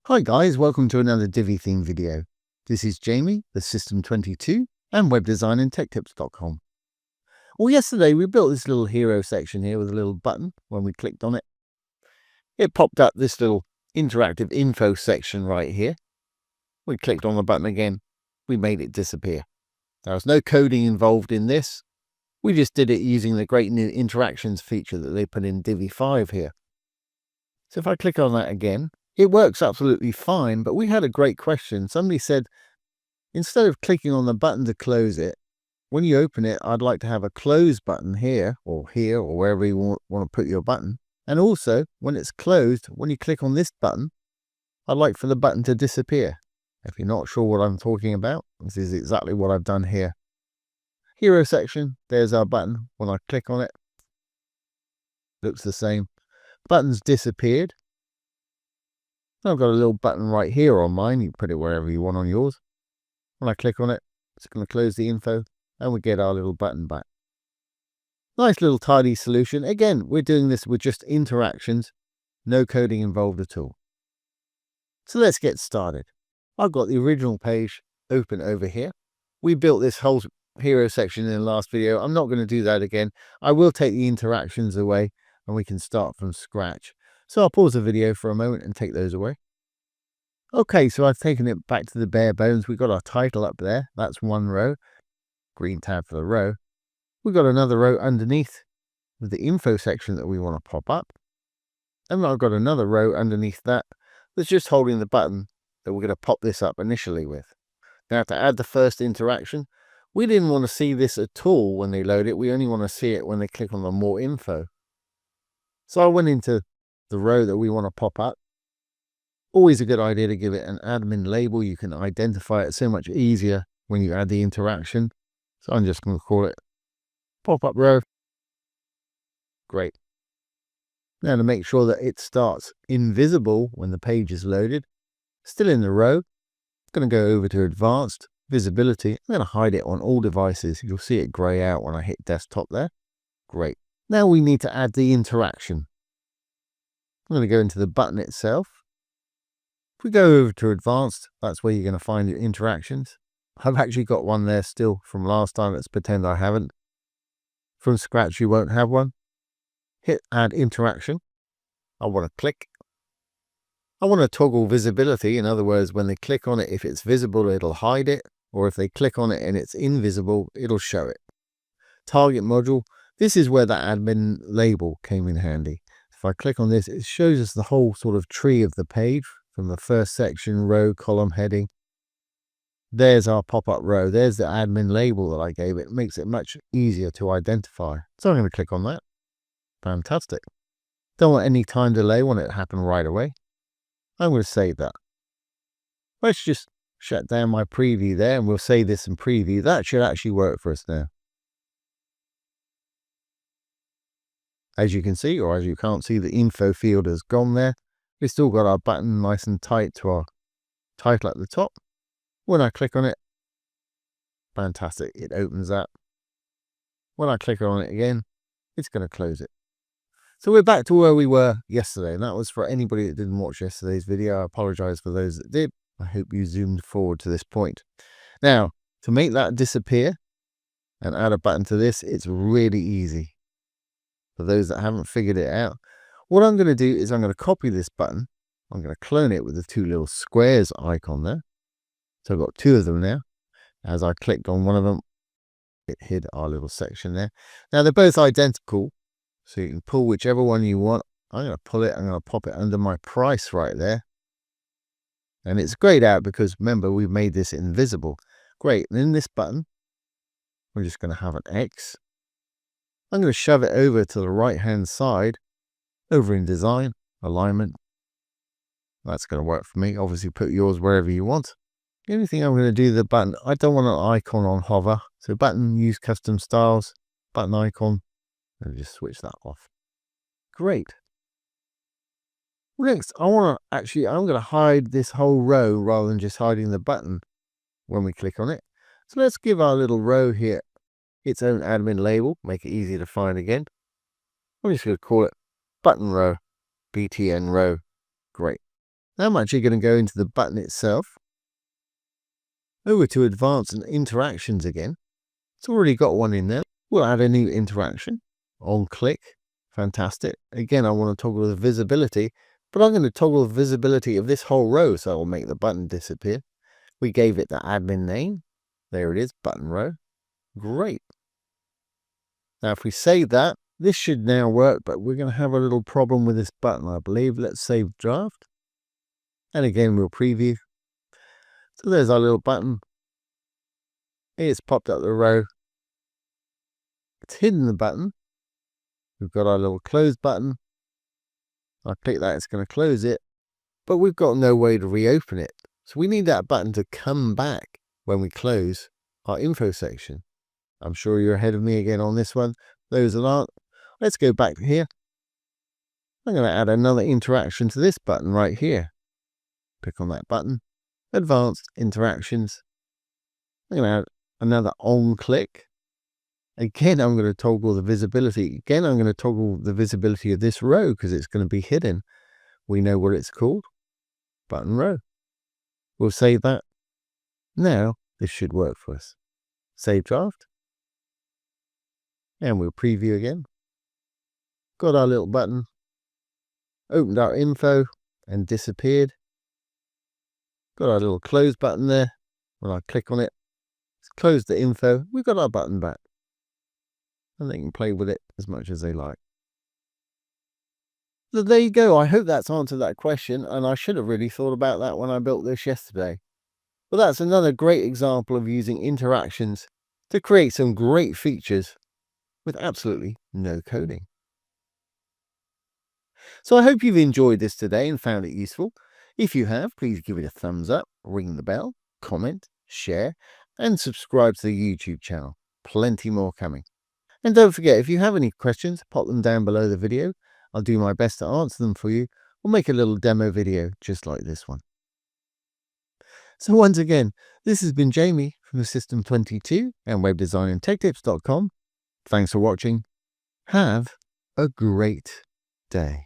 Hi guys, welcome to another Divi theme video. This is Jamie, the System 22 and webdesignandtechtips.com. Well, yesterday we built this little hero section here with a little button. When we clicked on it, it popped up this little interactive info section right here. We clicked on the button again, we made it disappear. There was no coding involved in this. We just did it using the great new interactions feature that they put in Divi 5 here. So if I click on that again, it works absolutely fine, but we had a great question. Somebody said, instead of clicking on the button to close it, when you open it, I'd like to have a close button here, or wherever you want to put your button. And also, when it's closed, when you click on this button, I'd like for the button to disappear. If you're not sure what I'm talking about, this is exactly what I've done here. Hero section, there's our button. When I click on it, looks the same. Button's disappeared. I've got a little button right here on mine. You can put it wherever you want on yours. When I click on it, it's going to close the info and we get our little button back. Nice little tidy solution. Again, we're doing this with just interactions, no coding involved at all. So let's get started. I've got the original page open over here. We built this whole hero section in the last video. I'm not going to do that again. I will take the interactions away and we can start from scratch. So I'll pause the video for a moment and take those away. Okay, so I've taken it back to the bare bones. We've got our title up there. That's one row. Green tab for the row. We've got another row underneath with the info section that we want to pop up. And I've got another row underneath that that's just holding the button that we're going to pop this up initially with. Now to add the first interaction, we didn't want to see this at all when they load it. We only want to see it when they click on the more info. So I went into the row that we want to pop up. Always a good idea to give it an admin label. You can identify it so much easier when you add the interaction. So I'm just going to call it pop-up row. Great. Now to make sure that it starts invisible when the page is loaded, still in the row, I'm going to go over to advanced visibility. I'm going to hide it on all devices. You'll see it grey out when I hit desktop there. Great. Now we need to add the interaction. I'm going to go into the button itself. If we go over to advanced, that's where you're going to find your interactions. I've actually got one there still from last time. Let's pretend I haven't. From scratch, you won't have one. Hit add interaction. I want to click. I want to toggle visibility. In other words, when they click on it, if it's visible, it'll hide it. Or if they click on it and it's invisible, it'll show it. Target module. This is where that admin label came in handy. If I click on this, it shows us the whole sort of tree of the page from the first section, row, column, heading. There's our pop-up row. There's the admin label that I gave it. It makes it much easier to identify. So I'm going to click on that. Fantastic. Don't want any time delay. Want it to happen right away. I'm going to save that. Let's just shut down my preview there and we'll save this in preview. That should actually work for us now. As you can see, or as you can't see, the info field has gone there. We've still got our button nice and tight to our title at the top. When I click on it, fantastic, it opens that. When I click on it again, it's going to close it. So we're back to where we were yesterday, and that was for anybody that didn't watch yesterday's video. I apologize for those that did. I hope you zoomed forward to this point. Now, to make that disappear and add a button to this, it's really easy. For those that haven't figured it out, what I'm going to do is I'm going to copy this button. I'm going to clone it with the two little squares icon there. So I've got two of them now. As I clicked on one of them, it hid our little section there. Now they're both identical, so you can pull whichever one you want. I'm going to pull it. I'm going to pop it under my price right there. And it's grayed out because, remember, we've made this invisible. Great. And in this button, we're just going to have an X. I'm going to shove it over to the right-hand side, over in design, alignment. That's going to work for me. Obviously, put yours wherever you want. The only thing I'm going to do to the button, I don't want an icon on hover. So button, use custom styles, button icon, and just switch that off. Great. Next, I'm going to hide this whole row rather than just hiding the button when we click on it. So let's give our little row here its own admin label, make it easy to find again. I'm just going to call it button row, BTN row. Great. Now I'm actually going to go into the button itself. Over to Advanced and Interactions again. It's already got one in there. We'll add a new interaction. On click. Fantastic. Again, I want to toggle the visibility, but I'm going to toggle the visibility of this whole row, so I'll make the button disappear. We gave it the admin name. There it is, button row. Great. Now, if we save that, this should now work, but we're going to have a little problem with this button, I believe. Let's save draft. And again, we'll preview. So there's our little button. It's popped up the row. It's hidden the button. We've got our little close button. I click that, it's going to close it. But we've got no way to reopen it. So we need that button to come back when we close our info section. I'm sure you're ahead of me again on this one. Those that aren't, let's go back here. I'm going to add another interaction to this button right here. Click on that button. Advanced Interactions. I'm going to add another on click. Again, I'm going to toggle the visibility. Again, I'm going to toggle the visibility of this row because it's going to be hidden. We know what it's called. Button row. We'll save that. Now, this should work for us. Save draft. And we'll preview again. Got our little button. Opened our info and disappeared. Got our little close button there. When I click on it, it's closed the info. We've got our button back. And they can play with it as much as they like. So there you go. I hope that's answered that question, and I should have really thought about that when I built this yesterday. But that's another great example of using interactions to create some great features with absolutely no coding. So I hope you've enjoyed this today and found it useful. If you have, please give it a thumbs up, ring the bell, comment, share, and subscribe to the YouTube channel. Plenty more coming. And don't forget, if you have any questions, pop them down below the video. I'll do my best to answer them for you, or make a little demo video just like this one. So once again, this has been Jamie from the System 22 and webdesignandtechtips.com. Thanks for watching. Have a great day.